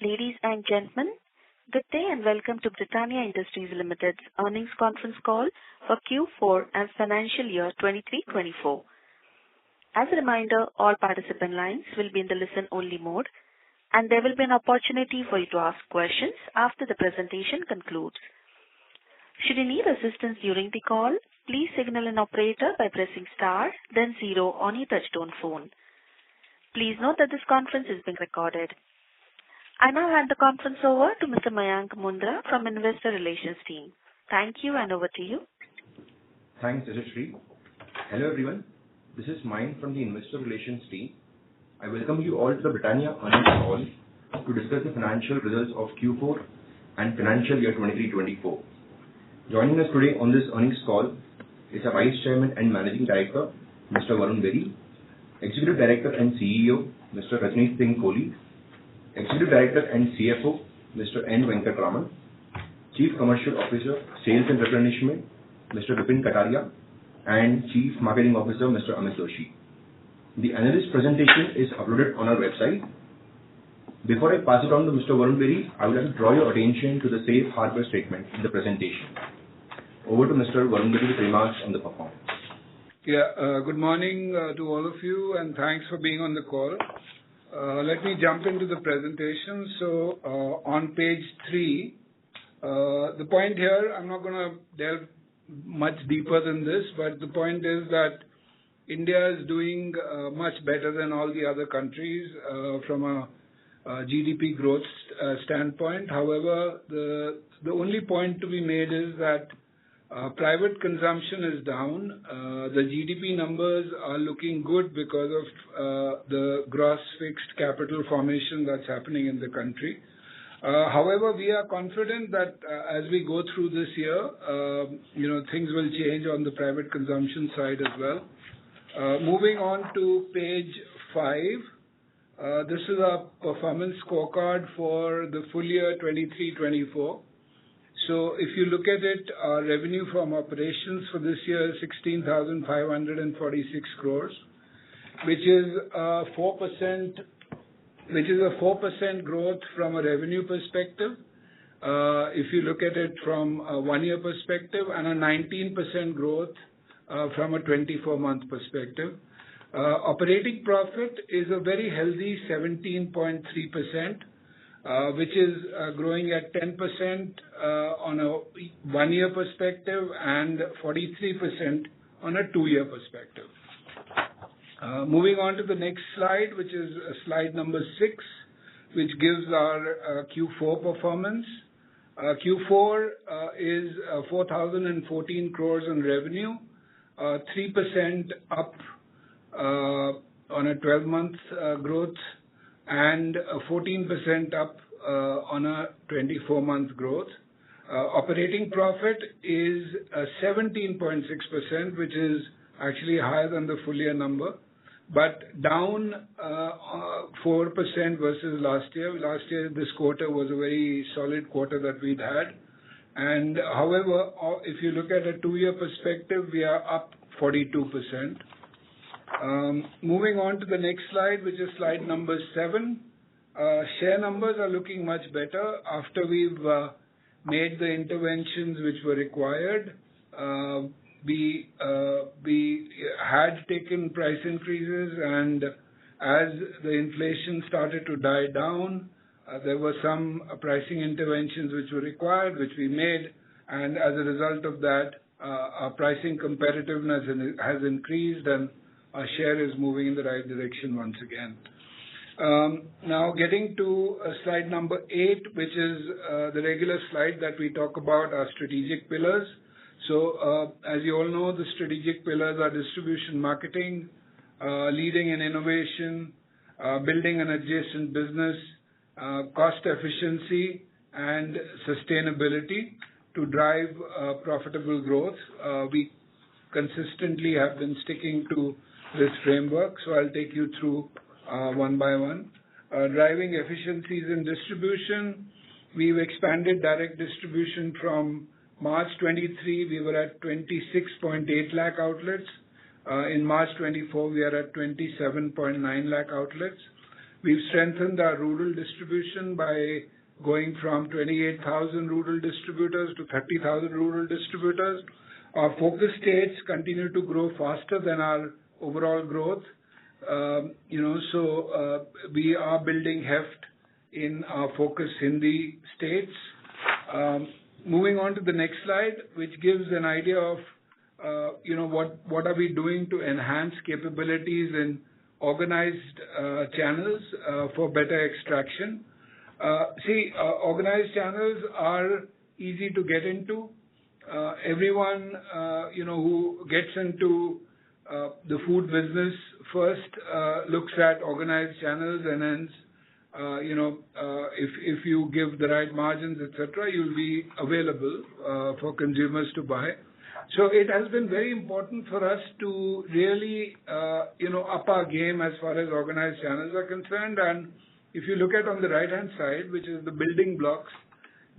Ladies and gentlemen, good day and welcome to Britania Industries Limited's earnings conference call for Q4 and financial year 23-24. As a reminder, all participant lines will be in the listen-only mode, and there will be an opportunity for you to ask questions after the presentation concludes. Should you need assistance during the call, please signal an operator by pressing star, then 0 on your touchtone phone. Please note that this conference is being recorded. I now hand the conference over to Mr. Mayank Mundra from Investor Relations team. Thank you, and over to you. Thanks, Yashashree. Hello, everyone. This is Mayank from the Investor Relations team. I welcome you all to the Britania earnings call to discuss the financial results of Q4 and financial year 23-24. Joining us today on this earnings call is our Vice Chairman and Managing Director, Mr. Varun Berry, Executive Director and CEO, Mr. Rajneesh Singh Kohli, Executive Director and CFO, Mr. N. Venkatraman, Chief Commercial Officer, Sales and Replenishment, Mr. Vipin Kataria, and Chief Marketing Officer, Mr. Amit Doshi. The analyst presentation is uploaded on our website. Before I pass it on to Mr. Varun Berry, I would like to draw your attention to the safe harbor statement in the presentation. Over to Mr. Varun Berry with remarks on the performance. Good morning to all of you, and thanks for being on the call. Let me jump into the presentation. So on page 3, the point here, I'm not going to delve much deeper than this, but the point is that India is doing much better than all the other countries from a GDP growth standpoint. However, the only point to be made is that private consumption is down. The GDP numbers are looking good because of the gross fixed capital formation that's happening in the country. However, we are confident that as we go through this year, things will change on the private consumption side as well. Moving on to page 5, this is a performance scorecard for the full year 23-24. So if you look at it, our revenue from operations for this year is 16,546 crores, which is a 4% growth from a revenue perspective. If you look at it from a 1-year perspective, and a 19% growth from a 24-month perspective. Operating profit is a very healthy 17.3%. Which is growing at 10% on a 1-year perspective and 43% on a 2-year perspective. Moving on to the next slide, which is slide number 6, which gives our Q4 performance. Q4 is 4,014 crores in revenue, 3% up on a 12-month growth, and 14% up on a 24-month growth. Operating profit is 17.6%, which is actually higher than the full year number, but down 4% versus last year. Last year, this quarter was a very solid quarter that we'd had. And however, if you look at a 2-year perspective, we are up 42%. Moving on to the next slide, which is slide number 7. Share numbers are looking much better after we've made the interventions which were required. We had taken price increases, and as the inflation started to die down, there were some pricing interventions which were required, which we made, and as a result of that, our pricing competitiveness has increased, and our share is moving in the right direction once again. Now getting to slide number 8, which is the regular slide that we talk about our strategic pillars. So as you all know, the strategic pillars are distribution marketing, leading in innovation, building an adjacent business, cost efficiency, and sustainability to drive profitable growth. We consistently have been sticking to this framework, so I'll take you through one by one. Driving efficiencies in distribution. We've expanded direct distribution from March 23, we were at 26.8 lakh outlets. In March 24, we are at 27.9 lakh outlets. We've strengthened our rural distribution by going from 28,000 rural distributors to 30,000 rural distributors. Our focus states continue to grow faster than our overall growth. We are building heft in our focus Hindi states. Moving on to the next slide, which gives an idea of what are we doing to enhance capabilities in organized channels for better extraction. Organized channels are easy to get into. Everyone who gets into the food business first looks at organized channels, and hence if you give the right margins, etc., you'll be available for consumers to buy. So it has been very important for us to really up our game as far as organized channels are concerned. And if you look at on the right-hand side, which is the building blocks,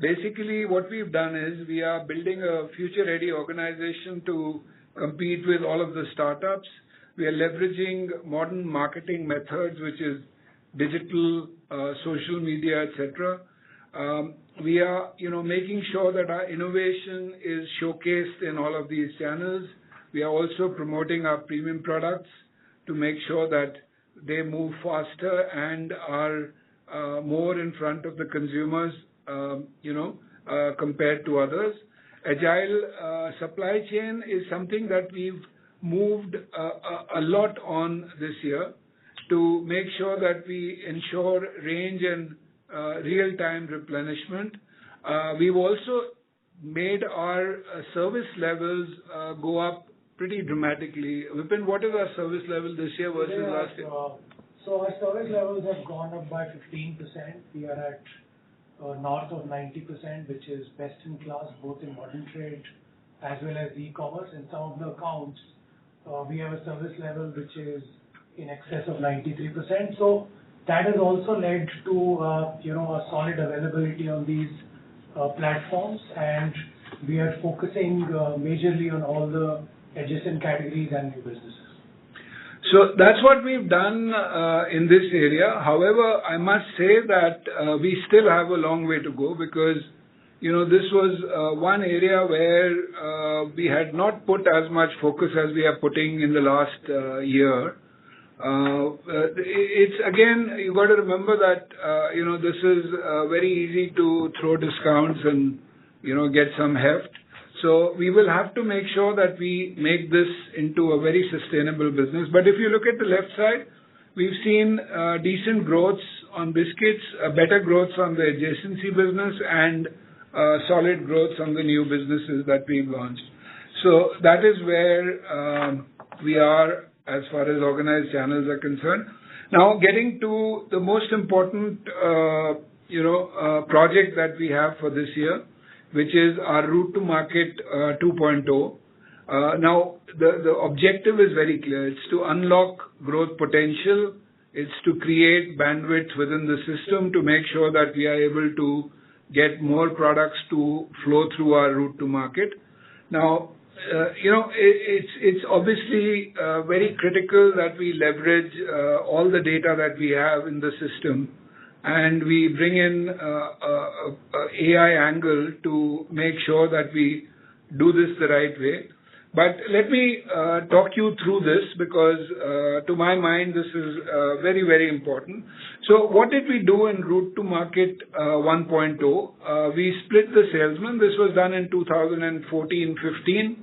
basically what we've done is we are building a future-ready organization to compete with all of the startups. We are leveraging modern marketing methods, which is digital, social media, etc. We are, making sure that our innovation is showcased in all of these channels. We are also promoting our premium products to make sure that they move faster and are more in front of the consumers, compared to others. Agile supply chain is something that we've moved a lot on this year to make sure that we ensure range and real-time replenishment. We've also made our service levels go up pretty dramatically. Vipin, what is our service level this year versus last year? So our service levels have gone up by 15%. We are at north of 90%, which is best in class, both in modern trade as well as e-commerce. In some of the accounts, we have a service level which is in excess of 93%. So that has also led to a solid availability on these platforms, and we are focusing majorly on all the adjacent categories and new businesses. So that's what we've done in this area. However, I must say that we still have a long way to go, because this was one area where we had not put as much focus as we are putting in the last year. It's again, you got to remember that this is very easy to throw discounts and get some heft. So we will have to make sure that we make this into a very sustainable business. But if you look at the left side, we've seen decent growths on biscuits, better growths on the adjacency business, and solid growths on the new businesses that we've launched. So that is where we are as far as organized channels are concerned. Now, getting to the most important project that we have for this year, which is our route to market 2.0. Now, the objective is very clear. It's to unlock growth potential. It's to create bandwidth within the system to make sure that we are able to get more products to flow through our route to market. Now, it's obviously very critical that we leverage all the data that we have in the system, and we bring in a AI angle to make sure that we do this the right way. But let me talk you through this, because to my mind, this is very, very important. So what did we do in route to market 1.0? We split the salesman. This was done in 2014-15.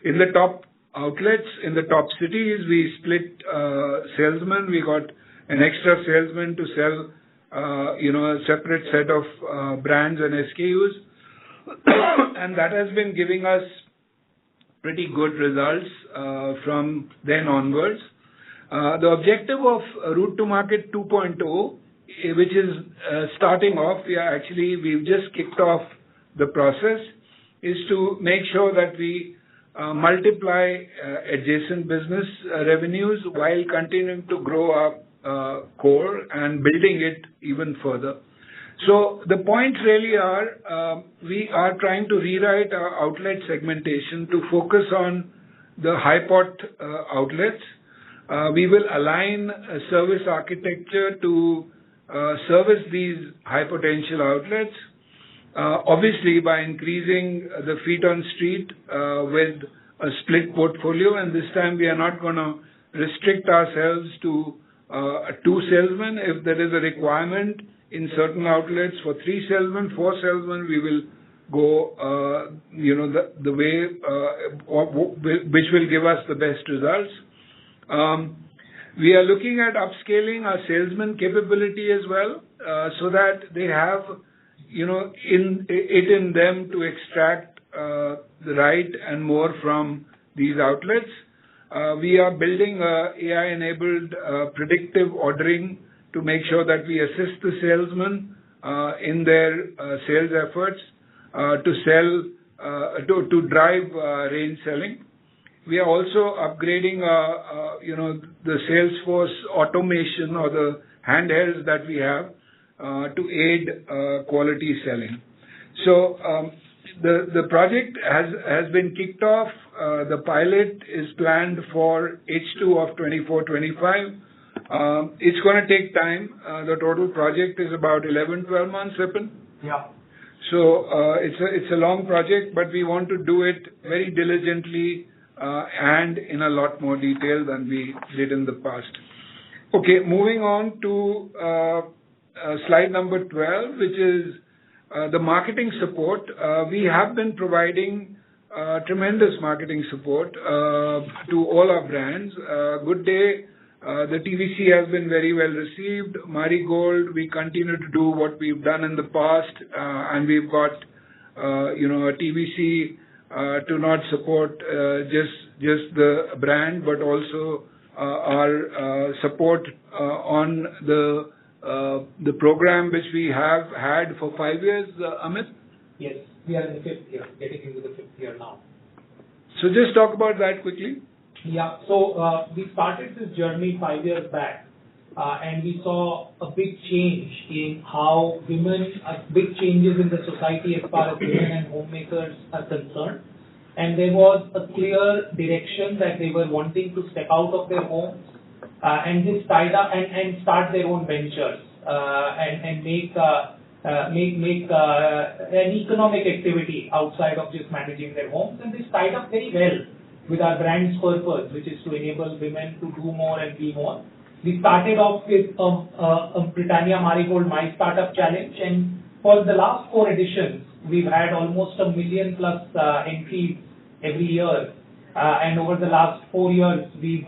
In the top outlets, in the top cities, we split salesmen. We got an extra salesman to sell, a separate set of brands and SKUs. And that has been giving us pretty good results from then onwards. The objective of route to market 2.0, which is starting off, we've just kicked off the process, is to make sure that we multiply adjacent business revenues while continuing to grow our core and building it even further. So the points really are, we are trying to rewrite our outlet segmentation to focus on the high pot outlets. We will align a service architecture to service these high potential outlets, obviously by increasing the feet on street with a split portfolio. And this time we are not going to restrict ourselves to 2 salesmen. If there is a requirement in certain outlets for 3 salesmen, 4 salesmen, we will go, the way which will give us the best results. We are looking at upscaling our salesman capability as well, so that they have, in them to extract the right and more from these outlets. We are building a AI-enabled predictive ordering to make sure that we assist the salesmen in their sales efforts to drive range selling. We are also upgrading, the Salesforce automation or the handhelds that we have to aid quality selling. So the project has been kicked off. The pilot is planned for H2 of 24-25. It's going to take time. The total project is about 11-12 months, Vipin. Yeah. So it's a long project, but we want to do it very diligently and in a lot more detail than we did in the past. Okay, moving on to slide number 12, which is the marketing support. We have been providing tremendous marketing support to all our brands. Good Day, the TVC has been very well received. Marigold, we continue to do what we've done in the past, and we've got a TVC to not support just the brand, but also our support on the program which we have had for 5 years, Amit? Yes, we are in the 5th year, getting into the 5th year now. So just talk about that quickly. Yeah, so we started this journey 5 years back, and we saw a big change in how big changes in the society as far as women and homemakers are concerned. And there was a clear direction that they were wanting to step out of their homes and just tied up and start their own ventures and make an economic activity outside of just managing their homes. And this tied up very well with our brand's purpose, which is to enable women to do more and be more. We started off with a Britania Marigold My Startup Challenge, and for the last 4 editions, we've had almost 1 million plus entries every year. And over the last 4 years, we've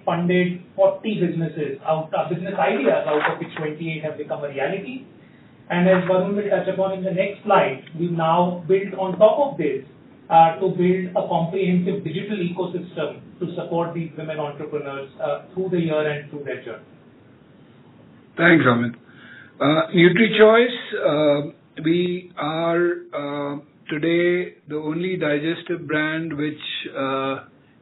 funded 40 business ideas, out of which 28 have become a reality. And as Varun will touch upon in the next slide, we've now built on top of this to build a comprehensive digital ecosystem to support these women entrepreneurs through the year and through their journey. Thanks, Amit. NutriChoice, we are today the only digestive brand which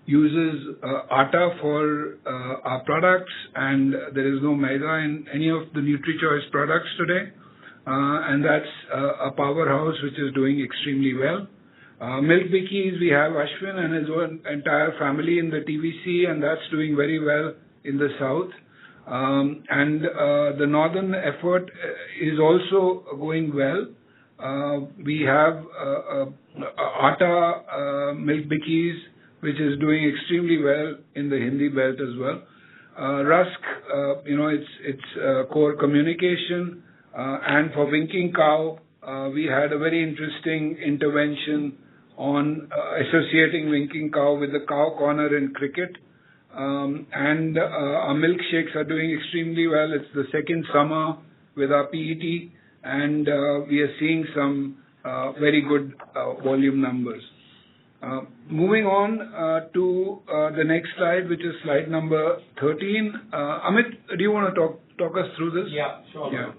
uses atta for our products, and there is no maida in any of the NutriChoice products today. And that's a powerhouse which is doing extremely well. Milk Bikis, we have Ashwin and his own entire family in the TVC, and that's doing very well in the south. And the northern effort is also going well. We have Atta Milk Bikis, which is doing extremely well in the Hindi belt as well. Rusk, it's core communication. And for Winking Cow, we had a very interesting intervention on associating Winking Cow with the Cow Corner in cricket. And our milkshakes are doing extremely well. It's the second summer with our PET, and we are seeing some very good volume numbers. Moving on to the next slide, which is slide number 13. Amit, do you want to talk us through this? Yeah, sure. Yeah.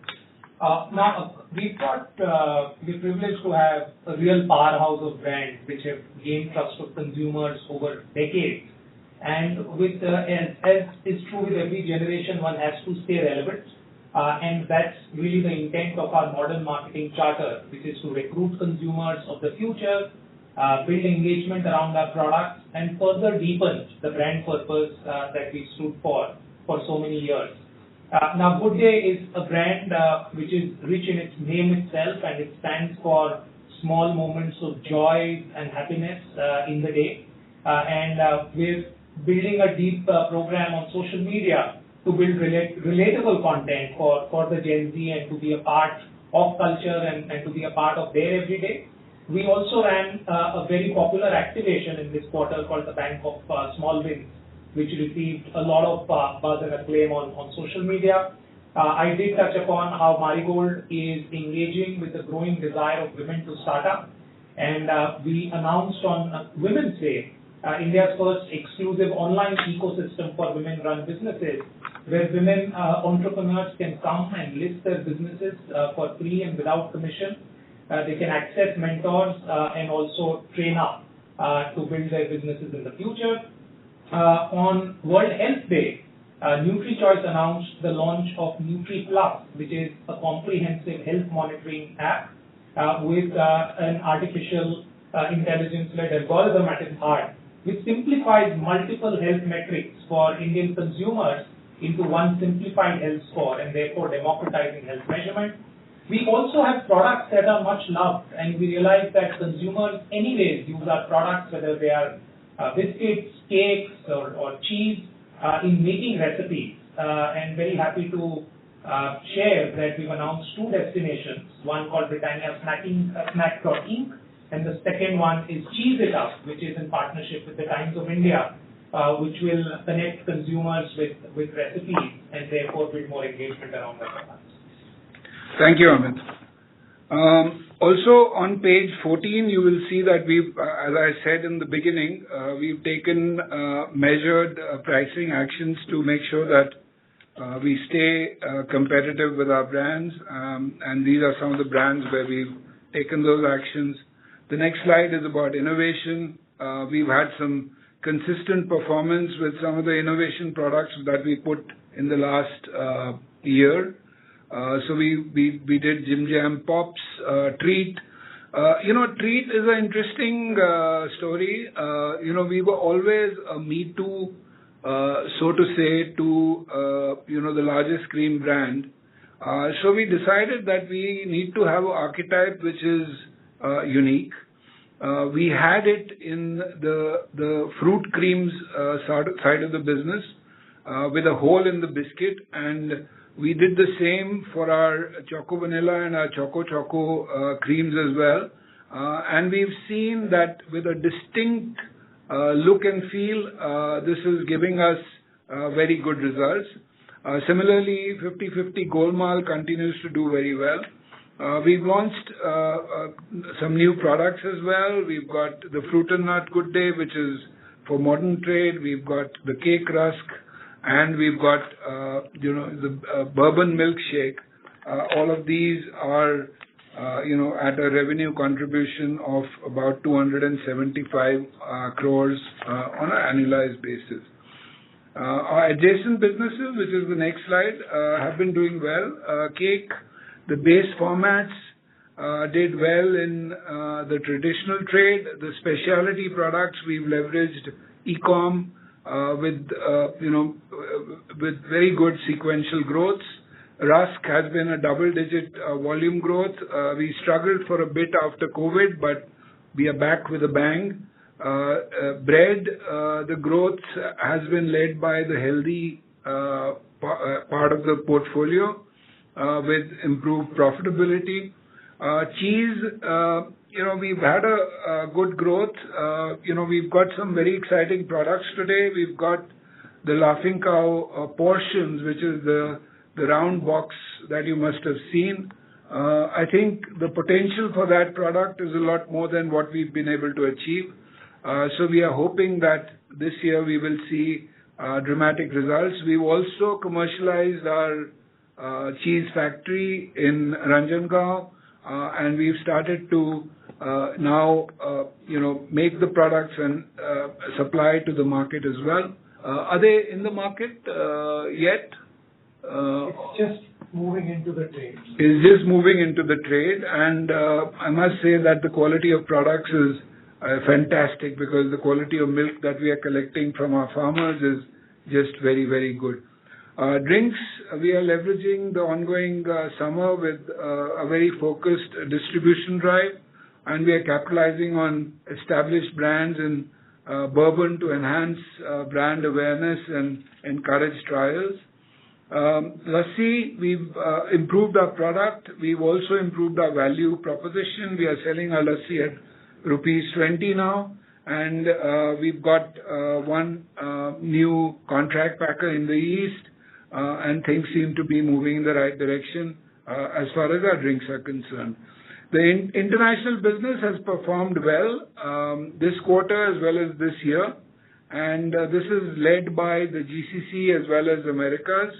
Now, we've got the privilege to have a real powerhouse of brands which have gained trust of consumers over decades. And with as is true with every generation, one has to stay relevant. And that's really the intent of our modern marketing charter, which is to recruit consumers of the future build engagement around our products, and further deepen the brand purpose that we stood for so many years. Now, Good Day is a brand which is rich in its name itself, and it stands for small moments of joy and happiness in the day. We're building a deep program on social media to build relatable content for the Gen Z and to be a part of culture and to be a part of their everyday. We also ran a very popular activation in this quarter called the Bank of Small Wins, which received a lot of buzz and acclaim on social media. I did touch upon how Marigold is engaging with the growing desire of women to start up. And we announced on Women's Day, India's first exclusive online ecosystem for women-run businesses, where women entrepreneurs can come and list their businesses for free and without commission. They can access mentors and also train up to build their businesses in the future. On World Health Day, NutriChoice announced the launch of Nutri Plus, which is a comprehensive health monitoring app with an artificial intelligence-led algorithm at its heart, which simplifies multiple health metrics for Indian consumers into one simplified health score and therefore democratizing health measurement. We also have products that are much loved, and we realize that consumers anyways use our products, whether they are biscuits, cakes, or cheese, in making recipes. And very happy to share that we've announced 2 destinations, one called Britania Snack.Inc. and the second one is Cheese It Up, which is in partnership with the Times of India, which will connect consumers with recipes and therefore build more engagement around their products. Thank you, Amit. Also, on page 14, you will see that we've, as I said in the beginning, we've taken measured pricing actions to make sure that we stay competitive with our brands, and these are some of the brands where we've taken those actions. The next slide is about innovation. We've had some consistent performance with some of the innovation products that we put in the last year. So we did Jim Jam Pops, Treat. Treat is an interesting story. We were always a Me Too, so to say, to the largest cream brand. So we decided that we need to have an archetype which is unique. We had it in the fruit creams side of the business with a hole in the biscuit, and we did the same for our Choco Vanilla and our Choco Choco creams as well. And we've seen that with a distinct look and feel, this is giving us very good results. Similarly, 50/50 Golmaal continues to do very well. We've launched some new products as well. We've got the Fruit and Nut Good Day, which is for modern trade. We've got the Cake Rusk, and we've got the Bourbon Milkshake. All of these are at a revenue contribution of about 275 crores on an annualized basis. Our adjacent businesses, which is the next slide, have been doing well. Cake, the base formats did well in the traditional trade. The specialty products, we've leveraged e-com with very good sequential growths. Rusk has been a double-digit volume growth. We struggled for a bit after COVID, but we are back with a bang. Bread, the growth has been led by the healthy part of the portfolio with improved profitability. Cheese, we've had a good growth. We've got some very exciting products today. We've got the Laughing Cow portions, which is the round box that you must have seen. I think the potential for that product is a lot more than what we've been able to achieve. So we are hoping that this year we will see dramatic results. We've also commercialized our cheese factory in Ranjangaon, and we've started to now make the products and supply to the market as well. Are they in the market yet? It's just moving into the trade. It's just moving into the trade, and I must say that the quality of products is fantastic because the quality of milk that we are collecting from our farmers is just very, very good. Drinks, we are leveraging the ongoing summer with a very focused distribution drive, and we are capitalizing on established brands in bourbon to enhance brand awareness and encourage trials. Lassi, we've improved our product. We've also improved our value proposition. We are selling our lassi at rupees 20 now, and we've got one new contract packer in the east, and things seem to be moving in the right direction as far as our drinks are concerned. The international business has performed well this quarter as well as this year, and this is led by the GCC as well as Americas.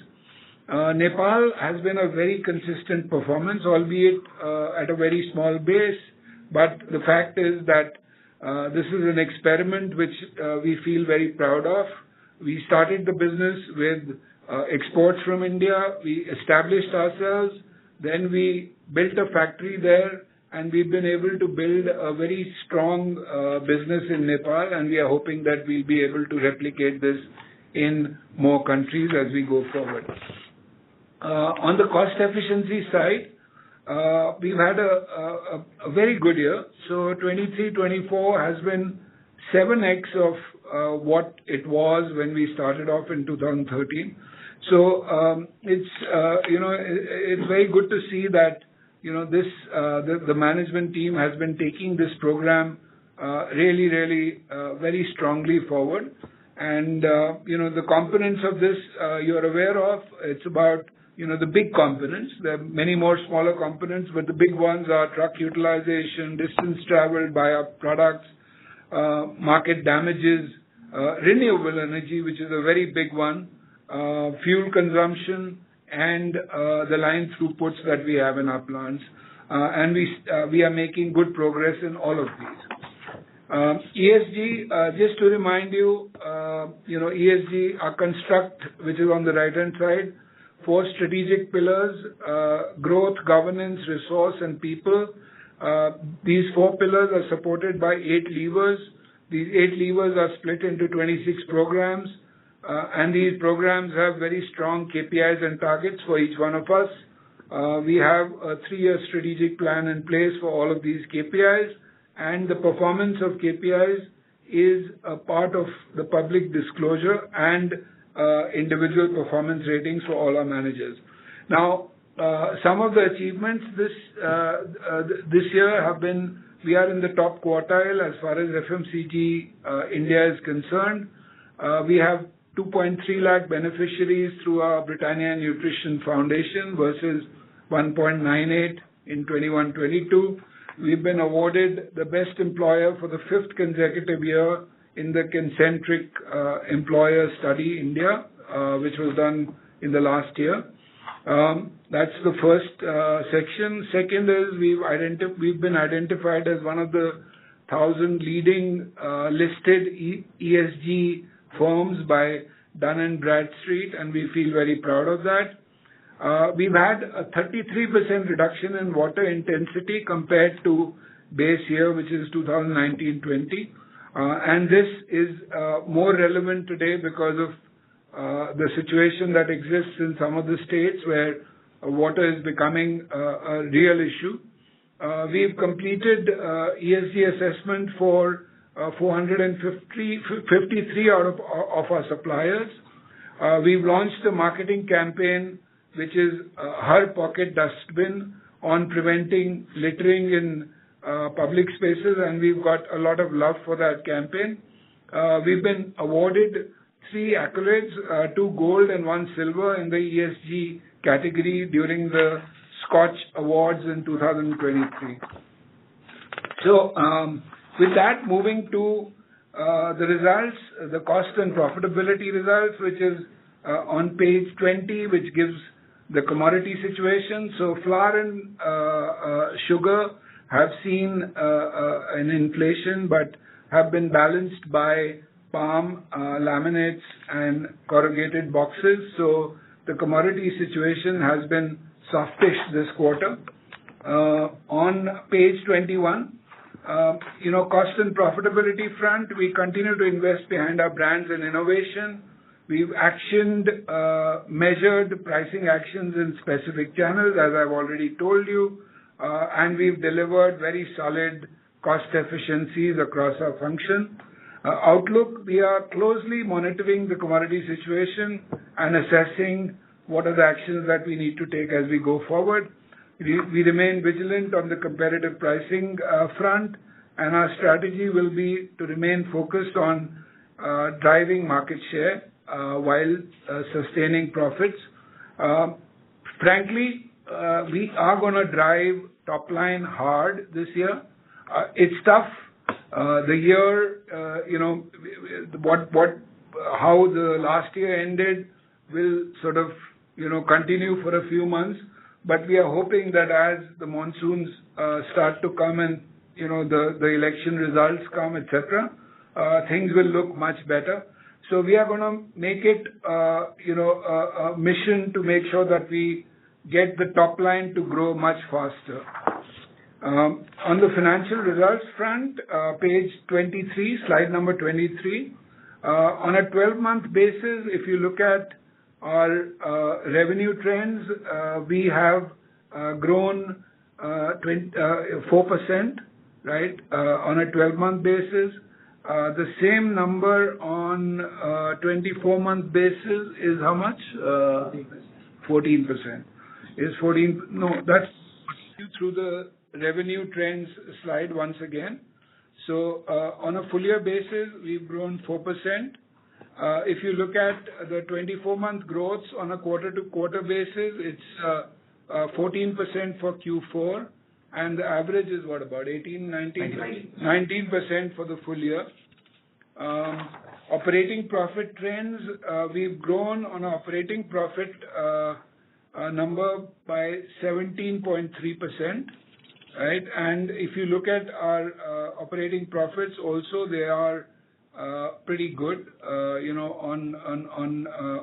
Nepal has been a very consistent performance, albeit at a very small base, but the fact is that this is an experiment which we feel very proud of. We started the business with exports from India. We established ourselves. Then we built a factory there, and we've been able to build a very strong business in Nepal, and we are hoping that we'll be able to replicate this in more countries as we go forward. On the cost efficiency side, we've had a very good year. So 23-24 has been 7x of what it was when we started off in 2013. So it's very good to see that the management team has been taking this program really very strongly forward. And the components of this you're aware of. It's about the big components. There are many more smaller components, but the big ones are truck utilization, distance traveled by our products, market damages, renewable energy, which is a very big one, fuel consumption, and the line throughputs that we have in our plants. And we are making good progress in all of these. ESG, just to remind you, ESG, our construct, which is on the right-hand side, 4 strategic pillars: growth, governance, resource, and people. These 4 pillars are supported by 8 levers. These 8 levers are split into 26 programs, and these programs have very strong KPIs and targets for each one of us. We have a 3-year strategic plan in place for all of these KPIs, and the performance of KPIs is a part of the public disclosure and individual performance ratings for all our managers. Now, some of the achievements this year have been, we are in the top quartile as far as FMCG India is concerned. We have 2.3 lakh beneficiaries through our Britania Nutrition Foundation versus 1.98 in 21-22. We've been awarded the best employer for the 5th consecutive year in the Concentric Employer Study India, which was done in the last year. That's the first section. Second is we've been identified as one of the 1,000 leading listed ESG firms by Dun & Bradstreet, and we feel very proud of that. We've had a 33% reduction in water intensity compared to base year, which is 2019-20. And this is more relevant today because of the situation that exists in some of the states where water is becoming a real issue. We've completed ESG assessment for 453 out of our suppliers. We've launched a marketing campaign which is Har Pocket Dustbin on preventing littering in public spaces, and we've got a lot of love for that campaign. We've been awarded 3 accolades, 2 gold and 1 silver in the ESG category during the Scotch Awards in 2023. So with that, moving to the results, the cost and profitability results, which is on page 20, which gives the commodity situation. So flour and sugar have seen an inflation, but have been balanced by palm, laminates, and corrugated boxes. So the commodity situation has been softish this quarter. On page 21, Cost and profitability front, we continue to invest behind our brands and innovation. We've measured pricing actions in specific channels, as I've already told you, and we've delivered very solid cost efficiencies across our function. Outlook, we are closely monitoring the commodity situation and assessing what are the actions that we need to take as we go forward. We remain vigilant on the competitive pricing front, and our strategy will be to remain focused on driving market share while sustaining profits. Frankly, we are going to drive top line hard this year. It's tough. The year, how the last year ended will sort of, continue for a few months. But we are hoping that as the monsoons start to come and, the election results come, etc., things will look much better. So we are going to make it, a mission to make sure that we get the top line to grow much faster. On the financial results front, page 23, slide number 23. On a 12-month basis, if you look at our revenue trends, we have grown 4%, right, on a 12-month basis. The same number on 24-month basis is how much? 14%. Is 14? No, that's through the revenue trends slide once again. So on a full year basis, we've grown 4%. If you look at the 24-month growth on a quarter-to-quarter basis, it's 14% for Q4, and the average is what, about 18, 19? 19% for the full year. Operating profit trends, we've grown on our operating profit number by 17.3%, right? And if you look at our operating profits also, they are pretty good. On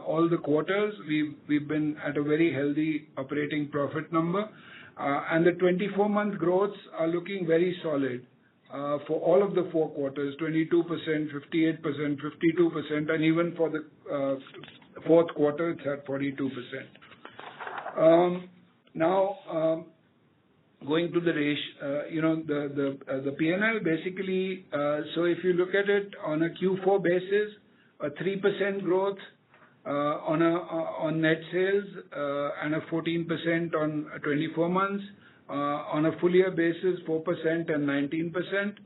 all the quarters, we've been at a very healthy operating profit number. And the 24-month growths are looking very solid for all of the 4 quarters, 22%, 58%, 52%, and even for the fourth quarter, it's at 42%. Now, going to the the P&L, basically, so if you look at it on a Q4 basis, a 3% growth on net sales and a 14% on 24 months. On a full year basis, 4% and 19%.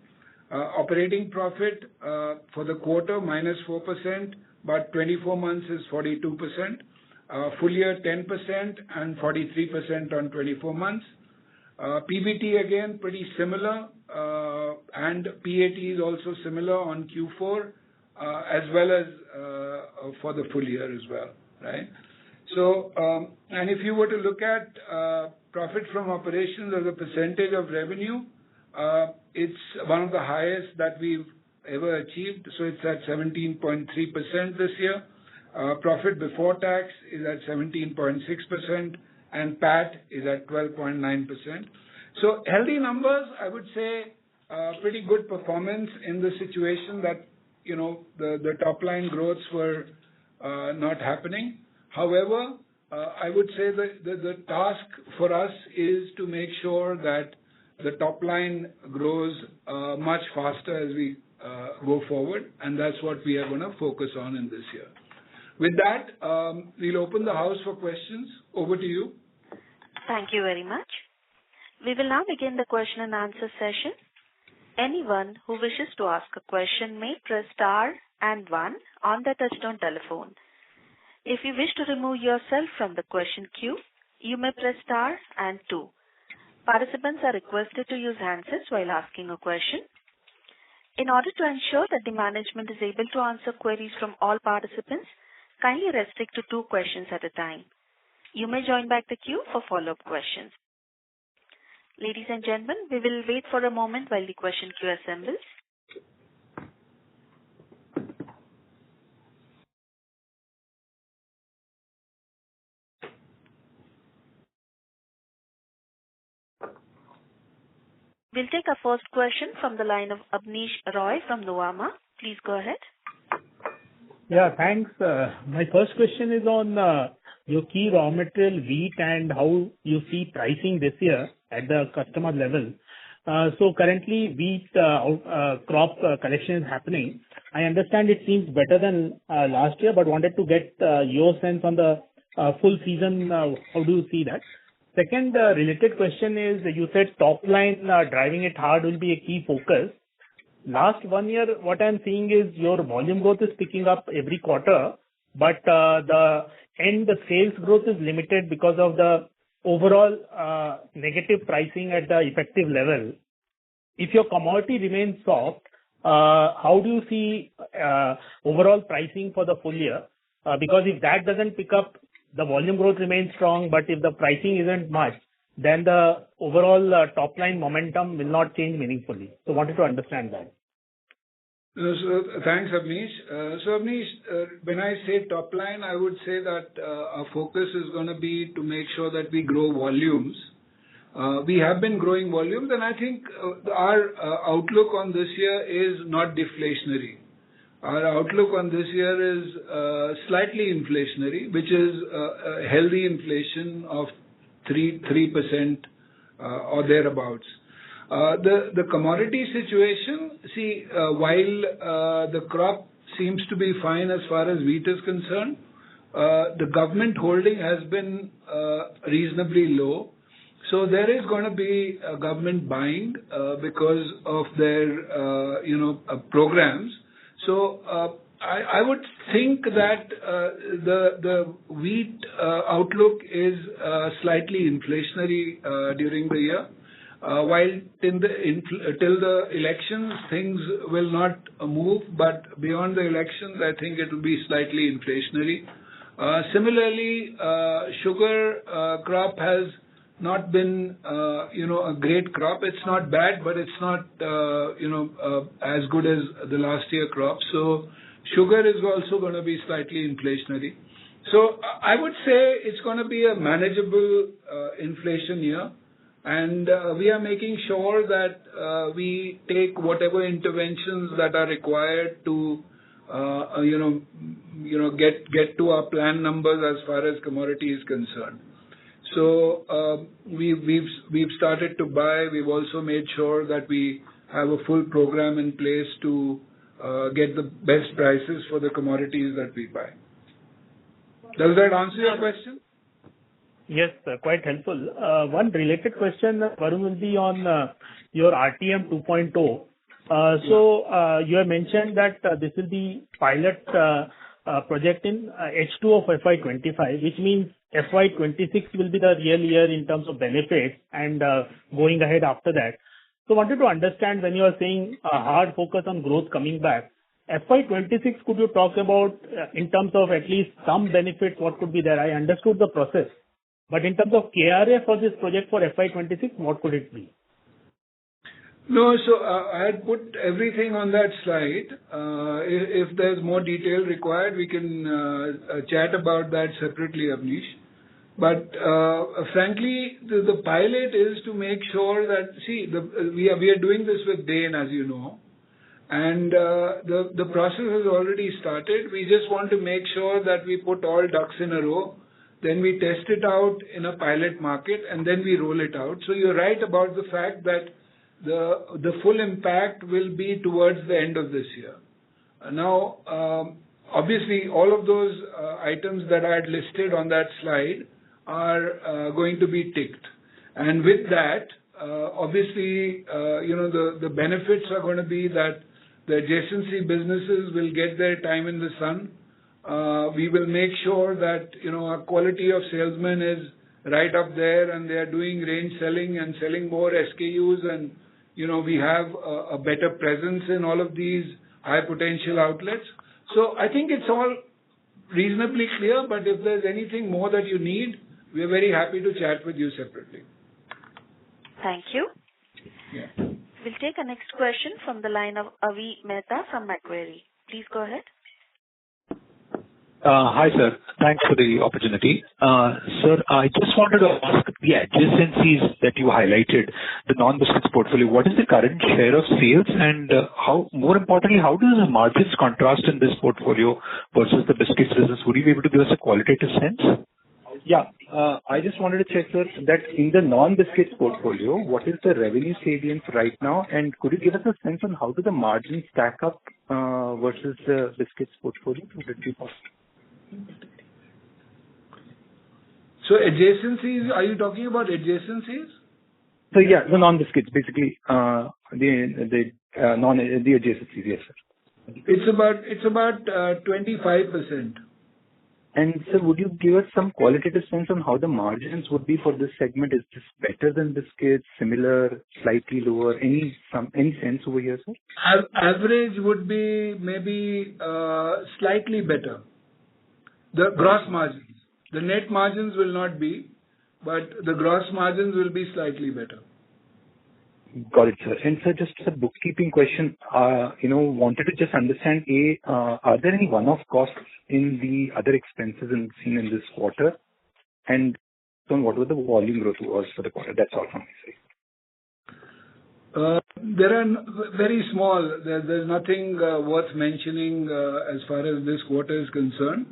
Operating profit for the quarter, -4%, but 24 months is 42%. Full year, 10% and 43% on 24 months. PBT again, pretty similar, and PAT is also similar on Q4, as well as for the full year as well, right? So, and if you were to look at profit from operations as a percentage of revenue, it's one of the highest that we've ever achieved. So it's at 17.3% this year. Profit before tax is at 17.6%, and PAT is at 12.9%. So healthy numbers, I would say, pretty good performance in the situation that, the top line growths were not happening. However, I would say that the task for us is to make sure that the top line grows much faster as we go forward, and that's what we are going to focus on in this year. With that, we'll open the house for questions. Over to you. Thank you very much. We will now begin the question and answer session. Anyone who wishes to ask a question may press star and 1 on the touchtone telephone. If you wish to remove yourself from the question queue, you may press star and 2. Participants are requested to use handsets while asking a question. In order to ensure that the management is able to answer queries from all participants, kindly restrict to 2 questions at a time. You may join back the queue for follow-up questions. Ladies and gentlemen, we will wait for a moment while the question queue assembles. We'll take our first question from the line of Abneesh Roy from Nuvama. Please go ahead. Yeah, thanks. My first question is on your key raw material, wheat, and how you see pricing this year at the customer level. So currently, wheat crop collection is happening. I understand it seems better than last year, but wanted to get your sense on the full season. How do you see that? Second, related question is, you said top line driving it hard will be a key focus. Last 1 year, what I'm seeing is your volume growth is picking up every quarter, but the sales growth is limited because of the overall negative pricing at the effective level. If your commodity remains soft, how do you see overall pricing for the full year? Because if that doesn't pick up, the volume growth remains strong, but if the pricing isn't much, then the overall top line momentum will not change meaningfully. So wanted to understand that. So thanks, Abneesh. So Abneesh, when I say top line, I would say that our focus is going to be to make sure that we grow volumes. We have been growing volumes, and I think our outlook on this year is not deflationary. Our outlook on this year is slightly inflationary, which is a healthy inflation of 3% or thereabouts. The commodity situation, while the crop seems to be fine as far as wheat is concerned, the government holding has been reasonably low. So there is going to be government buying because of their programs. So I would think that the wheat outlook is slightly inflationary during the year. While till the elections, things will not move, but beyond the elections, I think it will be slightly inflationary. Similarly, sugar crop has not been, a great crop. It's not bad, but it's not, as good as the last year crop. So sugar is also going to be slightly inflationary. So I would say it's going to be a manageable inflation year. And we are making sure that we take whatever interventions that are required to, get to our plan numbers as far as commodity is concerned. So we've started to buy. We've also made sure that we have a full program in place to get the best prices for the commodities that we buy. Does that answer your question? Yes, quite helpful. One related question, Varun, will be on your RTM 2.0. So you have mentioned that this will be pilot project in H2 of FY25, which means FY26 will be the real year in terms of benefits and going ahead after that. So wanted to understand when you are saying a hard focus on growth coming back, FY26, could you talk about in terms of at least some benefits, what could be there? I understood the process. But in terms of KRA for this project for FY26, what could it be? No, so I had put everything on that slide. If there's more detail required, we can chat about that separately, Abneesh. But frankly, the pilot is to make sure that, we are doing this with Bain, as you know. And the process has already started. We just want to make sure that we put all ducks in a row. Then we test it out in a pilot market, and then we roll it out. So you're right about the fact that the full impact will be towards the end of this year. Now, obviously, all of those items that I had listed on that slide are going to be ticked. And with that, obviously, the benefits are going to be that the adjacency businesses will get their time in the sun. We will make sure that, our quality of salesmen is right up there and they are doing range selling and selling more SKUs, and, we have a better presence in all of these high potential outlets. So I think it's all reasonably clear, but if there's anything more that you need, we're very happy to chat with you separately. Thank you. Yeah. We'll take a next question from the line of Avi Mehta from Macquarie. Please go ahead. Hi, sir. Thanks for the opportunity. Sir, I just wanted to ask the adjacencies that you highlighted, the non-biscuits portfolio, what is the current share of sales and more importantly, how do the margins contrast in this portfolio versus the biscuits business? Would you be able to give us a qualitative sense? Yeah. I just wanted to check, sir, that in the non-biscuits portfolio, what is the revenue salience right now? And could you give us a sense on how do the margins stack up versus the biscuits portfolio? Would it be possible? So adjacencies, are you talking about adjacencies? So yeah, the non-biscuits, basically, the adjacencies, yes, sir. It's about 25%. And sir, would you give us some qualitative sense on how the margins would be for this segment? Is this better than biscuits, similar, slightly lower? Any sense over here, sir? Average would be maybe slightly better. The gross margins. The net margins will not be, but the gross margins will be slightly better. Got it, sir. And sir, just a bookkeeping question. Wanted to just understand, are there any one-off costs in the other expenses seen in this quarter? And so what was the volume growth was for the quarter? That's all from my side. There are very small. There's nothing worth mentioning as far as this quarter is concerned.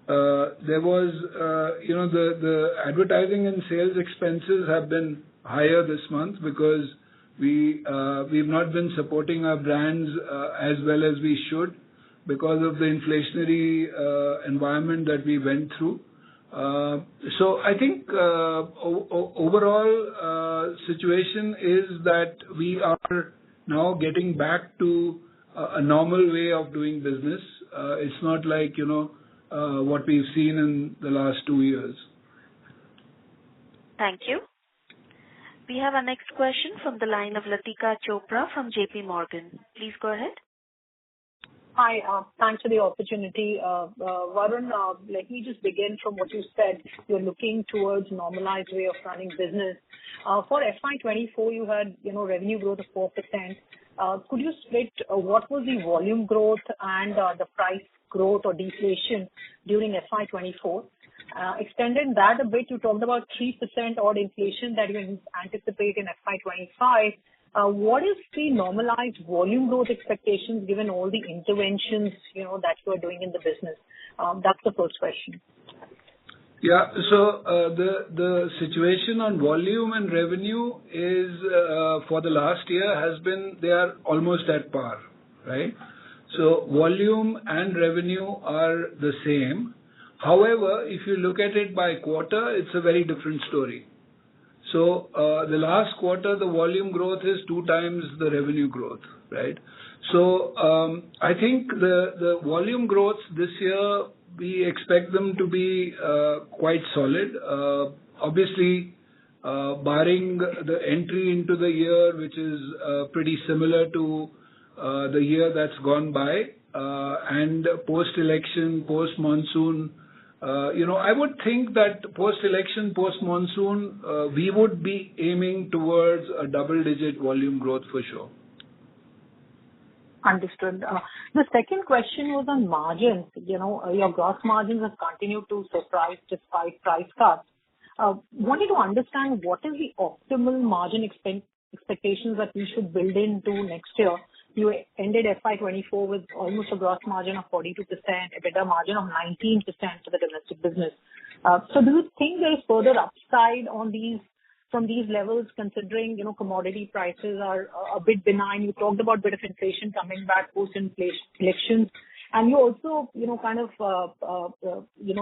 There was, the advertising and sales expenses have been higher this month because we've not been supporting our brands as well as we should because of the inflationary environment that we went through. So I think overall situation is that we are now getting back to a normal way of doing business. It's not like, what we've seen in the last 2 years. Thank you. We have our next question from the line of Latika Chopra from JP Morgan. Please go ahead. Hi, thanks for the opportunity. Varun, let me just begin from what you said. You're looking towards normalized way of running business. For FY24, you had, revenue growth of 4%. Could you split what was the volume growth and the price growth or deflation during FY24? Extending that a bit, you talked about 3% odd inflation that you anticipate in FY25. What is the normalized volume growth expectations given all the interventions, that you are doing in the business? That's the first question. Yeah. So the situation on volume and revenue is for the last year has been they are almost at par, right? So volume and revenue are the same. However, if you look at it by quarter, it's a very different story. So the last quarter, the volume growth is 2 times the revenue growth, right? So I think the volume growth this year, we expect them to be quite solid. Obviously, barring the entry into the year, which is pretty similar to the year that's gone by, and post-election, post-monsoon, I would think that post-election, post-monsoon, we would be aiming towards a double-digit volume growth for sure. Understood. The second question was on margins. Your gross margins have continued to surprise despite price cuts. Wanted to understand what is the optimal margin expectations that we should build into next year. You ended FY24 with almost a gross margin of 42%, EBITDA margin of 19% for the domestic business. So do you think there is further upside on from these levels, considering, commodity prices are a bit benign? You talked about a bit of inflation coming back post-elections. And you also,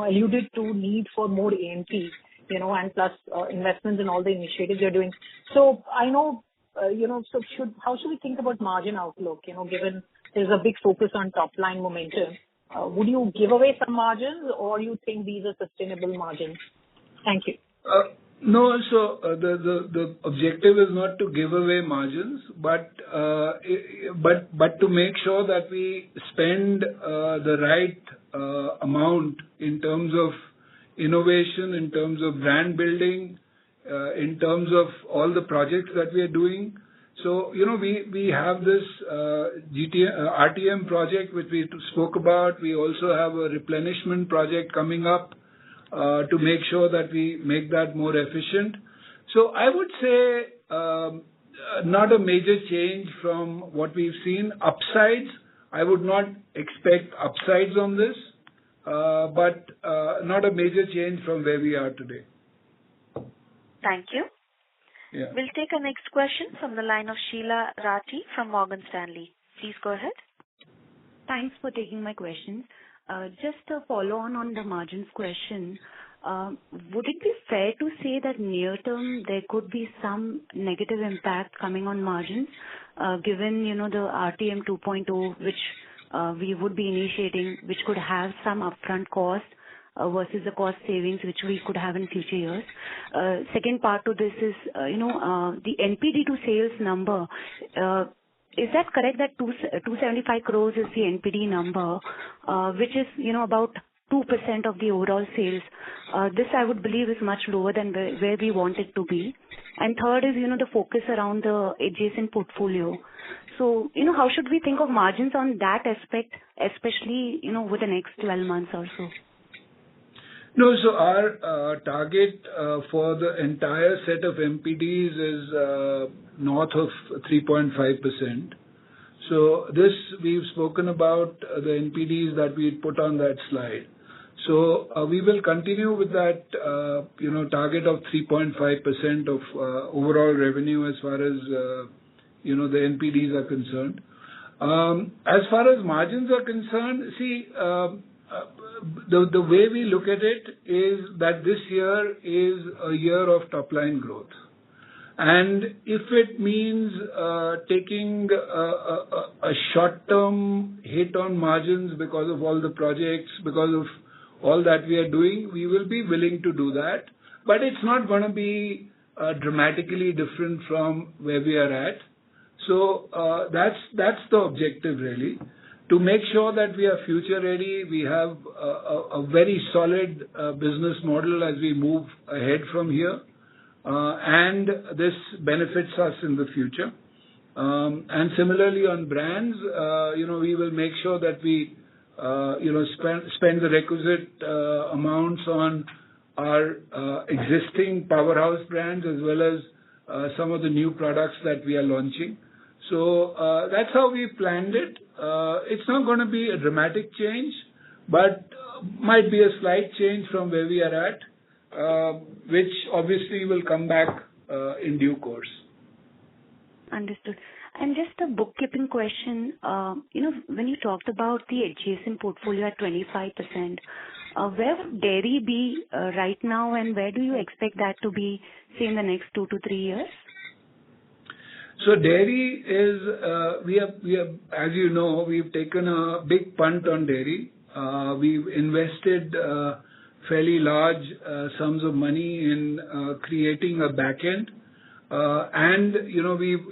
alluded to need for more A&P, and plus investments in all the initiatives you're doing. So I know, how should we think about margin outlook, given there's a big focus on top line momentum? Would you give away some margins, or you think these are sustainable margins? Thank you. No, so the objective is not to give away margins, but to make sure that we spend the right amount in terms of innovation, in terms of brand building, in terms of all the projects that we are doing. So, we have this RTM project which we spoke about. We also have a replenishment project coming up to make sure that we make that more efficient. So I would say not a major change from what we've seen. Upsides, I would not expect upsides on this, but not a major change from where we are today. Thank you. Yeah. We'll take our next question from the line of Sheila Rathi from Morgan Stanley. Please go ahead. Thanks for taking my questions. Just a follow-on the margins question. Would it be fair to say that near term there could be some negative impact coming on margins, given, the RTM 2.0, which we would be initiating, which could have some upfront cost versus the cost savings which we could have in future years? Second part to this is, the NPD to sales number. Is that correct that 275 crores is the NPD number, which is, about 2% of the overall sales? This I would believe is much lower than where we want it to be. And third is, the focus around the adjacent portfolio. So, how should we think of margins on that aspect, especially, over the next 12 months or so? No, so our target for the entire set of MPDs is north of 3.5%. So this we've spoken about the NPDs that we put on that slide. So we will continue with that, target of 3.5% of overall revenue as far as, the NPDs are concerned. As far as margins are concerned, see, the way we look at it is that this year is a year of top line growth. And if it means taking a short-term hit on margins because of all the projects, because of all that we are doing, we will be willing to do that. But it's not going to be dramatically different from where we are at. So that's the objective really. To make sure that we are future ready, we have a very solid business model as we move ahead from here. And this benefits us in the future. And similarly on brands, we will make sure that we, spend the requisite amounts on our existing powerhouse brands as well as some of the new products that we are launching. So that's how we planned it. It's not going to be a dramatic change, but might be a slight change from where we are at, which obviously will come back in due course. Understood. And just a bookkeeping question, when you talked about the adjacent portfolio at 25%, where would dairy be right now, and where do you expect that to be, say, in the next 2 to 3 years? So dairy is, we have, as you know, we've taken a big punt on dairy. We've invested fairly large sums of money in creating a back end. And,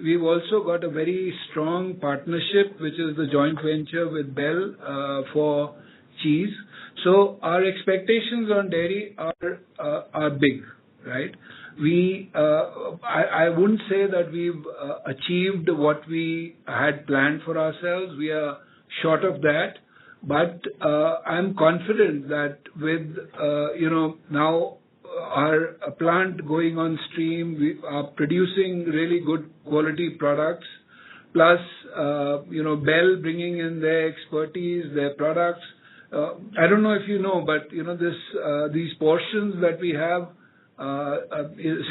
we've also got a very strong partnership, which is the joint venture with Bell for cheese. So our expectations on dairy are big, right? I wouldn't say that we've achieved what we had planned for ourselves. We are short of that. But I'm confident that with, now our plant going on stream, we are producing really good quality products. Plus, Bell bringing in their expertise, their products. I don't know if you know, but, these portions that we have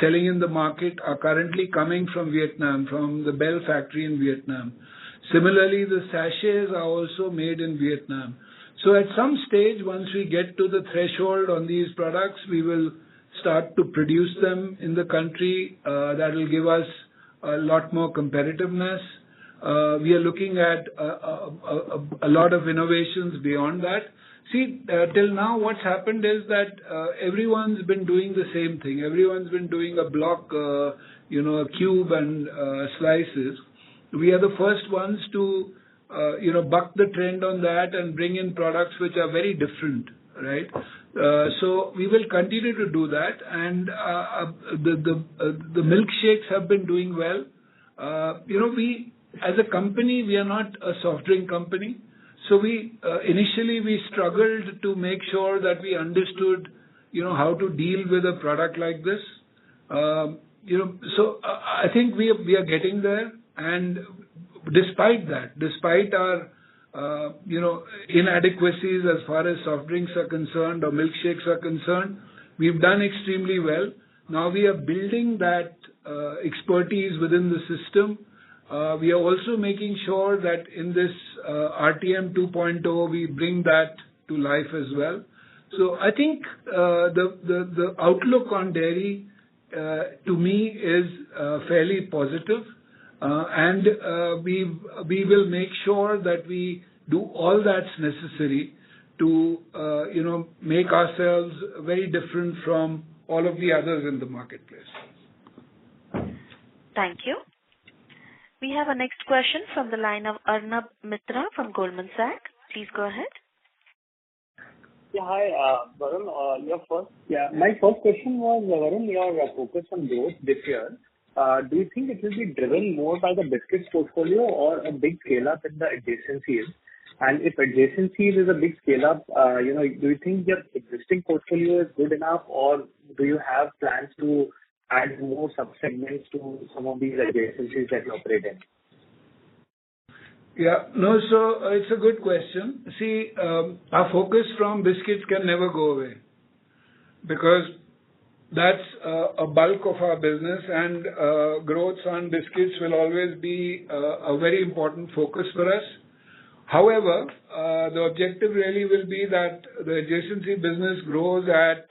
selling in the market are currently coming from Vietnam, from the Bell factory in Vietnam. Similarly, the sachets are also made in Vietnam. So at some stage, once we get to the threshold on these products, we will start to produce them in the country. That will give us a lot more competitiveness. We are looking at a lot of innovations beyond that. See, till now what's happened is that everyone's been doing the same thing. Everyone's been doing a block, a cube and slices. We are the first ones to, buck the trend on that and bring in products which are very different, right? So we will continue to do that. And the milkshakes have been doing well. we as a company, we are not a soft drink company. So initially we struggled to make sure that we understood, how to deal with a product like this. So I think we are getting there. And despite our inadequacies as far as soft drinks are concerned or milkshakes are concerned, we've done extremely well. Now we are building that expertise within the system. We are also making sure that in this RTM 2.0, we bring that to life as well. So I think the outlook on dairy to me is fairly positive. And we will make sure that we do all that's necessary to, make ourselves very different from all of the others in the marketplace. Thank you. We have a next question from the line of Arnab Mitra from Goldman Sachs. Please go ahead. Yeah, hi, Varun. My first question was, Varun, your focus on growth this year. Do you think it will be driven more by the biscuits portfolio or a big scale-up in the adjacencies? And if adjacencies is a big scale-up, do you think your existing portfolio is good enough, or do you have plans to add more sub-segments to some of these adjacencies that you operate in? Yeah. No, so it's a good question. See, our focus from biscuits can never go away because that's a bulk of our business, and growth on biscuits will always be a very important focus for us. However, the objective really will be that the adjacency business grows at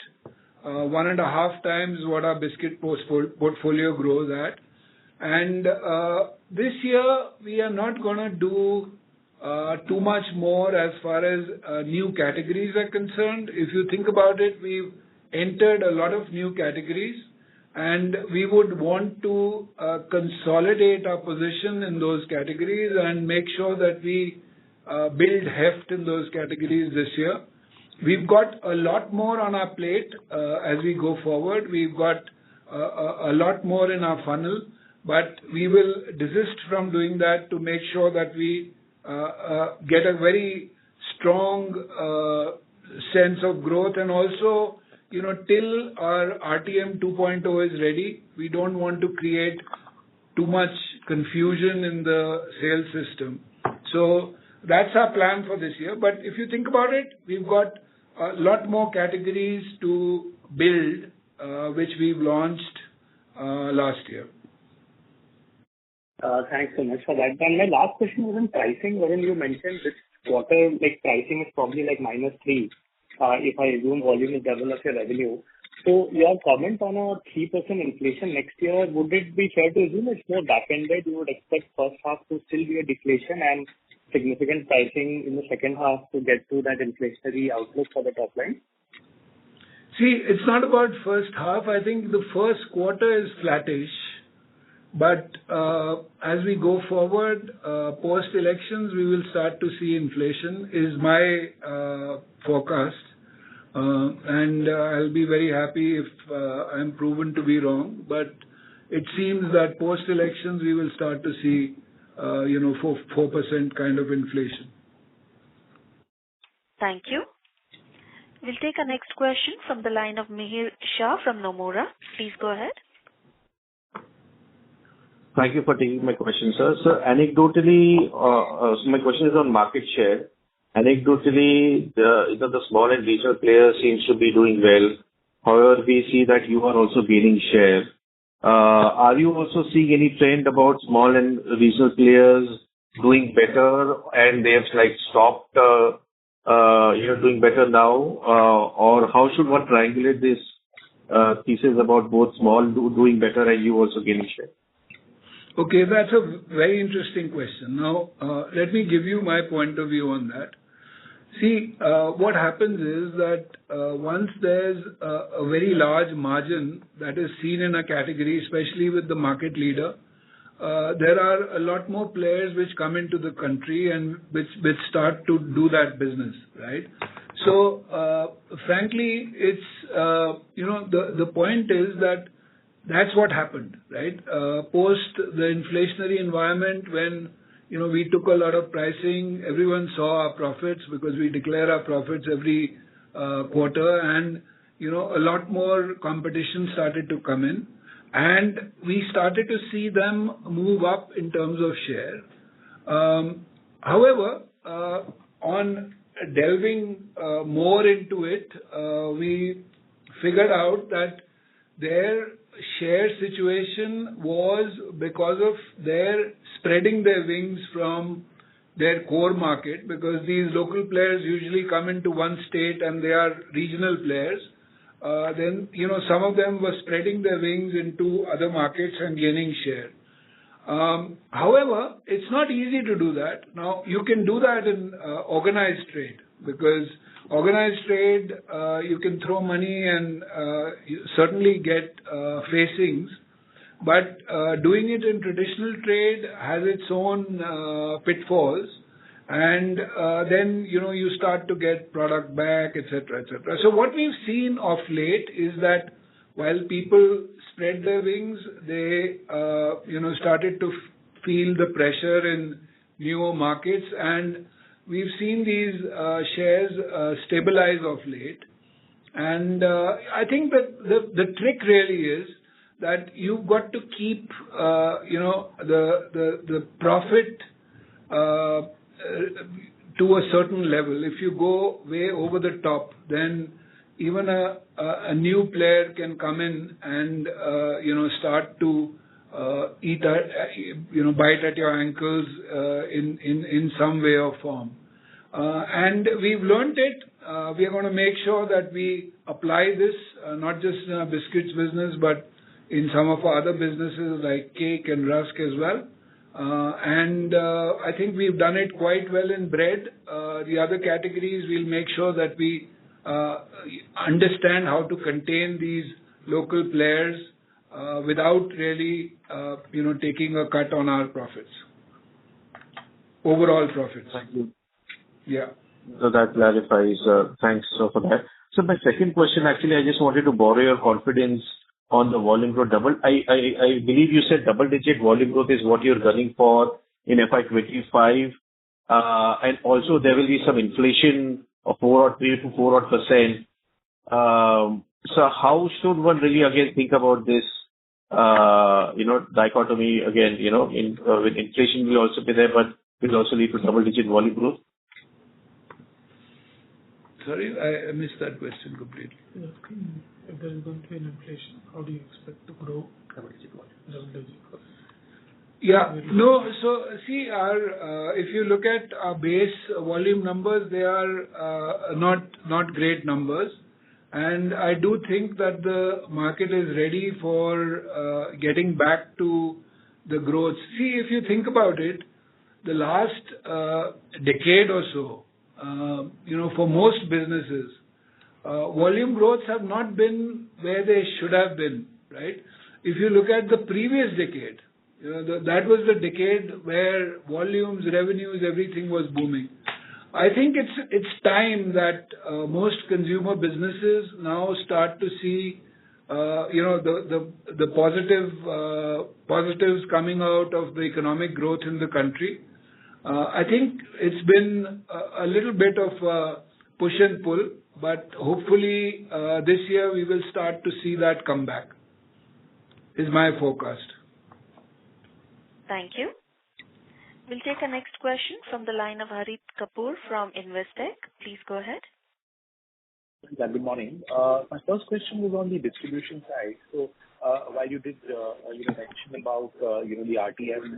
1.5 times what our biscuit portfolio grows at. And this year, we are not going to do too much more as far as new categories are concerned. If you think about it, we've entered a lot of new categories, and we would want to consolidate our position in those categories and make sure that we build heft in those categories this year. We've got a lot more on our plate as we go forward. We've got a lot more in our funnel, but we will desist from doing that to make sure that we get a very strong sense of growth. And also, till our RTM 2.0 is ready, we don't want to create too much confusion in the sales system. So that's our plan for this year. But if you think about it, we've got a lot more categories to build, which we've launched last year. Thanks so much for that. And my last question was on pricing. Varun, you mentioned this quarter, pricing is probably -3, if I assume volume is double of your revenue. So your comment on a 3% inflation next year, would it be fair to assume it's more back-ended? You would expect first half to still be a deflation and significant pricing in the second half to get to that inflationary outlook for the top line? See, it's not about first half. I think the first quarter is flattish. But as we go forward, post-elections, we will start to see inflation, is my forecast. And I'll be very happy if I'm proven to be wrong. But it seems that post-elections, we will start to see 4% kind of inflation. Thank you. We'll take our next question from the line of Mihir Shah from Nomura. Please go ahead. Thank you for taking my question, sir. So anecdotally, my question is on market share. Anecdotally, the small and regional players seems to be doing well. However, we see that you are also gaining share. Are you also seeing any trend about small and regional players doing better and they have stopped doing better now? Or how should one triangulate this thesis about both small doing better and you also gaining share? Okay, that's a very interesting question. Now, let me give you my point of view on that. See, what happens is that once there's a very large margin that is seen in a category, especially with the market leader, there are a lot more players which come into the country and which start to do that business, right? So, frankly, it's, the point is that that's what happened, right? Post the inflationary environment, when we took a lot of pricing, everyone saw our profits because we declare our profits every quarter, and a lot more competition started to come in, and we started to see them move up in terms of share. However, on delving more into it, we figured out that their share situation was because of their spreading their wings from their core market, because these local players usually come into one state and they are regional players. Then, some of them were spreading their wings into other markets and gaining share. However, it's not easy to do that. Now, you can do that in organized trade, because organized trade, you can throw money and you certainly get facings, but doing it in traditional trade has its own pitfalls, and then you start to get product back, etc., etc. So what we've seen of late is that while people spread their wings, they started to feel the pressure in newer markets, and we've seen these shares stabilize of late. And I think that the trick really is that you've got to keep the profit to a certain level. If you go way over the top, then even a new player can come in and start to bite at your ankles in some way or form. And we've learned it. We are going to make sure that we apply this not just in our biscuits business, but in some of our other businesses like cake and rusk as well. And I think we've done it quite well in bread. The other categories, we'll make sure that we understand how to contain these local players without really, taking a cut on our profits, overall profits. Thank you. Yeah. So that clarifies. Thanks for that. So my second question, actually, I just wanted to borrow your confidence on the volume growth. I believe you said double-digit volume growth is what you're gunning for in FY25, and also there will be some inflation of 3 to 4%. So how should one really again think about this, dichotomy again? With inflation will also be there, but will also lead to double-digit volume growth. Sorry, I missed that question completely. If there is going to be an inflation, how do you expect to grow double-digit volume? Yeah. No, so see, if you look at our base volume numbers, they are not great numbers. And I do think that the market is ready for getting back to the growth. See, if you think about it, the last decade or so, for most businesses, volume growths have not been where they should have been, right? If you look at the previous decade, that was the decade where volumes, revenues, everything was booming. I think it's time that most consumer businesses now start to see, the positives coming out of the economic growth in the country. I think it's been a little bit of a push and pull, but hopefully this year we will start to see that come back, is my forecast. Thank you. We'll take a next question from the line of Harit Kapoor from Investec. Please go ahead. Yeah, good morning. My first question was on the distribution side. So while you did mention about the RTM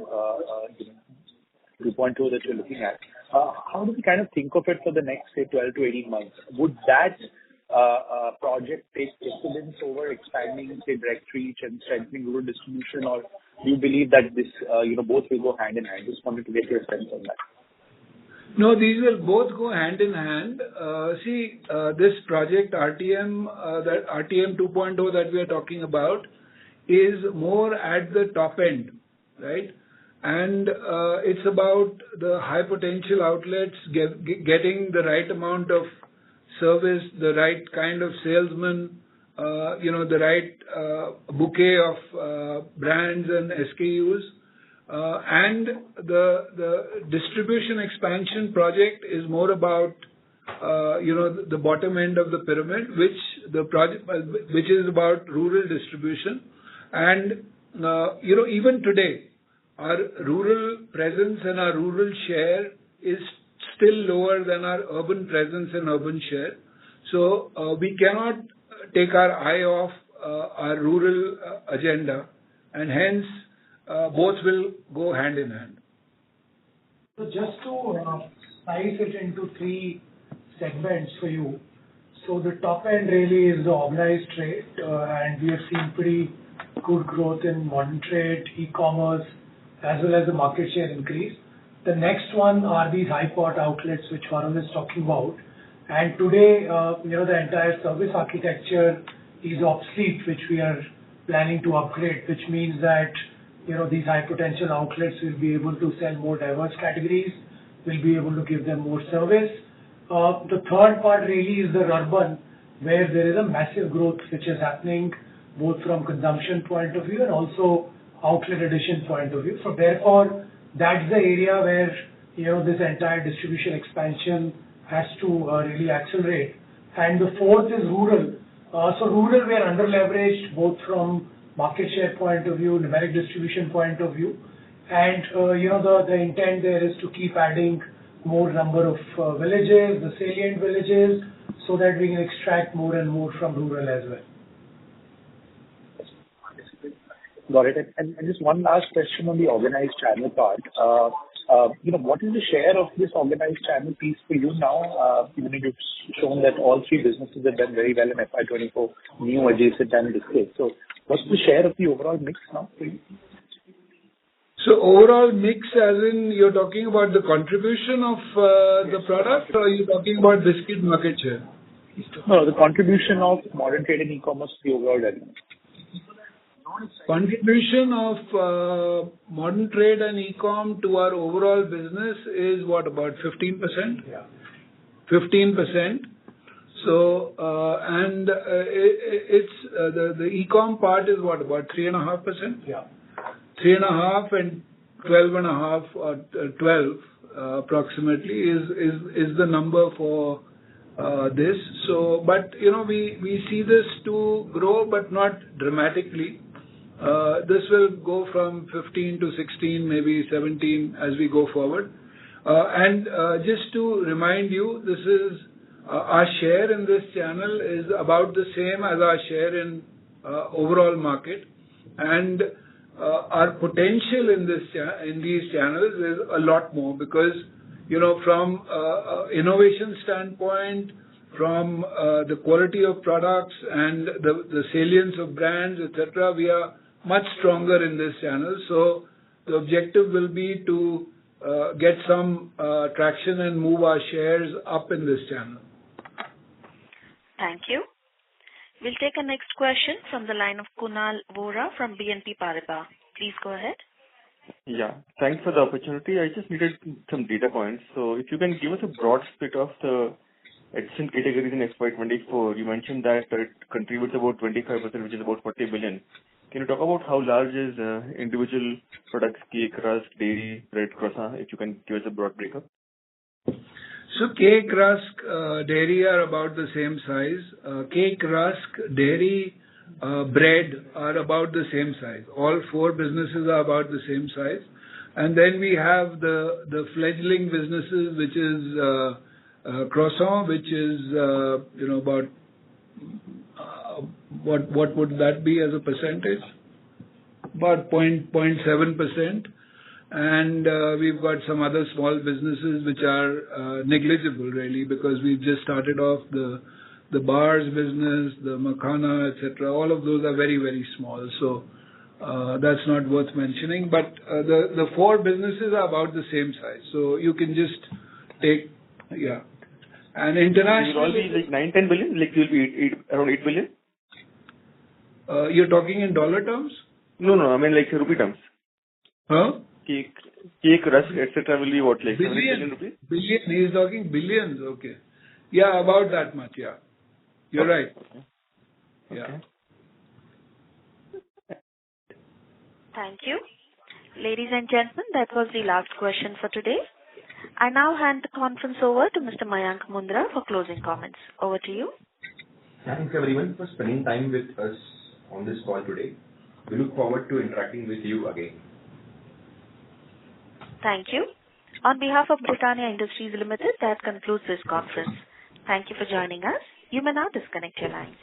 2.0 that you're looking at, how do we kind of think of it for the next, say, 12 to 18 months? Would that project take precedence over expanding, say, direct reach and strengthening rural distribution, or do you believe that this, both will go hand in hand? Just wanted to get your sense on that. No, these will both go hand in hand. This project RTM, that RTM 2.0 that we are talking about, is more at the top end, right? And it's about the high potential outlets getting the right amount of service, the right kind of salesman, the right bouquet of brands and SKUs. And the distribution expansion project is more about, the bottom end of the pyramid, which is about rural distribution. And, even today, our rural presence and our rural share is still lower than our urban presence and urban share. So we cannot take our eye off our rural agenda, and hence both will go hand in hand. So just to slice it into three segments for you. So the top end really is the organized trade, and we have seen pretty good growth in modern trade, e-commerce, as well as the market share increase. The next one are these high-pot outlets, which Varun is talking about. And today, the entire service architecture is obsolete, which we are planning to upgrade, which means that, these high-potential outlets will be able to sell more diverse categories, will be able to give them more service. The third part really is the urban, where there is a massive growth which is happening both from consumption point of view and also outlet addition point of view. So therefore, that's the area where, this entire distribution expansion has to really accelerate. And the fourth is rural. So rural, we are under-leveraged both from market share point of view, numeric distribution point of view. And, the intent there is to keep adding more number of villages, the salient villages, so that we can extract more and more from rural as well. Got it. And just one last question on the organized channel part. What is the share of this organized channel piece for you now? You've shown that all three businesses have done very well in FY24, new adjacent and display. So what's the share of the overall mix now for you? So overall mix, as in you're talking about the contribution of the product, or you're talking about biscuit market share? No, the contribution of modern trade and e-commerce to the overall revenue. Contribution of modern trade and e-com to our overall business is about 15%? Yeah. 15%. So, and it's the e-com part is about 3.5%? Yeah. 3.5 and 12.5 or 12 approximately is the number for this. So, but we see this to grow, but not dramatically. This will go from 15 to 16, maybe 17 as we go forward. And just to remind you, this is our share in this channel is about the same as our share in overall market, and our potential in these channels is a lot more because from innovation standpoint, from the quality of products and the salience of brands, etc., we are much stronger in this channel. So the objective will be to get some traction and move our shares up in this channel. Thank you. We'll take a next question from the line of Kunal Vora from BNP Paribas. Please go ahead. Yeah, thanks for the opportunity. I just needed some data points. So if you can give us a broad split of the adjacent categories in FY24, you mentioned that it contributes about 25%, which is about 40 billion. Can you talk about how large is individual products, cake, rusk, dairy, bread, croissant, if you can give us a broad breakup? So cake, rusk, dairy are about the same size. Cake, rusk, dairy, bread are about the same size. All four businesses are about the same size. And then we have the fledgling businesses, which is croissant, which is about what would that be as a percentage? About 0.7%. And we've got some other small businesses which are negligible really, because we've just started off the bars business, the makhana, etc. All of those are very, very small. So that's not worth mentioning. But the four businesses are about the same size. So you can just take, yeah. And international... Will all be like 9-10 billion? Like will be around 8 billion? You're talking in dollar terms? No, I mean like rupee terms. Huh? Cake, rusk, etc. will be what, like billion, 7 billion rupees? Billion, he's talking billions, okay. Yeah, about that much, yeah. You're right. Okay. Yeah. Thank you. Ladies and gentlemen, that was the last question for today. I now hand the conference over to Mr. Mayank Mundra for closing comments. Over to you. Thanks everyone for spending time with us on this call today. We look forward to interacting with you again. Thank you. On behalf of Britania Industries Limited, that concludes this conference. Thank you for joining us. You may now disconnect your lines.